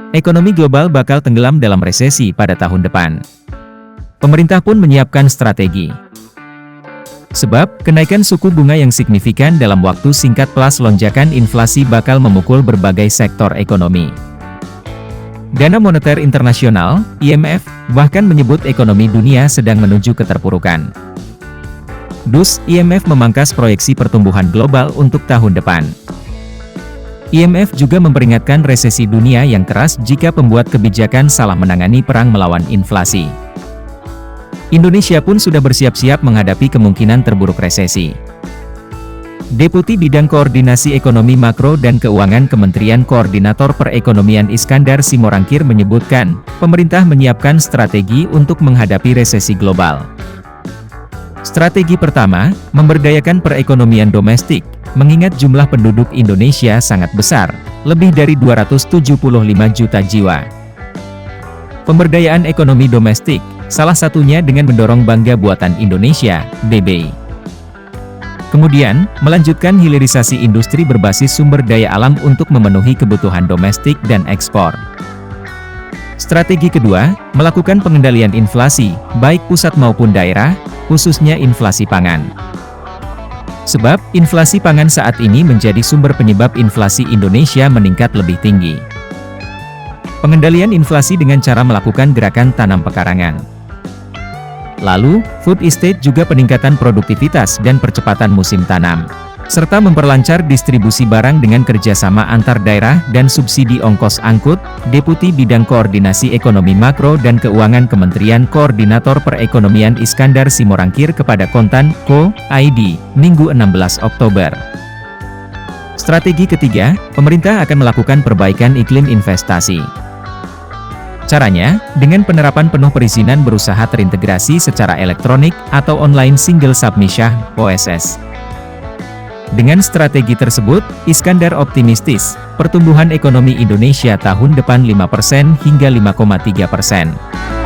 Ekonomi global bakal tenggelam dalam resesi pada tahun depan. Pemerintah pun menyiapkan strategi. Sebab, kenaikan suku bunga yang signifikan dalam waktu singkat plus lonjakan inflasi bakal memukul berbagai sektor ekonomi. Dana Moneter Internasional, IMF, bahkan menyebut ekonomi dunia sedang menuju keterpurukan. Dus, IMF memangkas proyeksi pertumbuhan global untuk tahun depan. IMF juga memperingatkan resesi dunia yang keras jika pembuat kebijakan salah menangani perang melawan inflasi. Indonesia pun sudah bersiap-siap menghadapi kemungkinan terburuk resesi. Deputi Bidang Koordinasi Ekonomi Makro dan Keuangan Kementerian Koordinator Perekonomian Iskandar Simorangkir menyebutkan, pemerintah menyiapkan strategi untuk menghadapi resesi global. Strategi pertama, memberdayakan perekonomian domestik, mengingat jumlah penduduk Indonesia sangat besar, lebih dari 275 juta jiwa. Pemberdayaan ekonomi domestik, salah satunya dengan mendorong Bangga Buatan Indonesia, BBI. Kemudian, melanjutkan hilirisasi industri berbasis sumber daya alam untuk memenuhi kebutuhan domestik dan ekspor. Strategi kedua, melakukan pengendalian inflasi, baik pusat maupun daerah, khususnya inflasi pangan. Sebab, inflasi pangan saat ini menjadi sumber penyebab inflasi Indonesia meningkat lebih tinggi. Pengendalian inflasi dengan cara melakukan gerakan tanam pekarangan. Lalu, food estate juga peningkatan produktivitas dan percepatan musim tanam. Serta memperlancar distribusi barang dengan kerjasama antar daerah dan subsidi ongkos angkut, Deputi Bidang Koordinasi Ekonomi Makro dan Keuangan Kementerian Koordinator Perekonomian Iskandar Simorangkir kepada Kontan.co.id, Minggu 16 Oktober. Strategi ketiga, pemerintah akan melakukan perbaikan iklim investasi. Caranya, dengan penerapan penuh perizinan berusaha terintegrasi secara elektronik atau online single submission (OSS). Dengan strategi tersebut, Iskandar optimistis, pertumbuhan ekonomi Indonesia tahun depan 5% hingga 5,3%.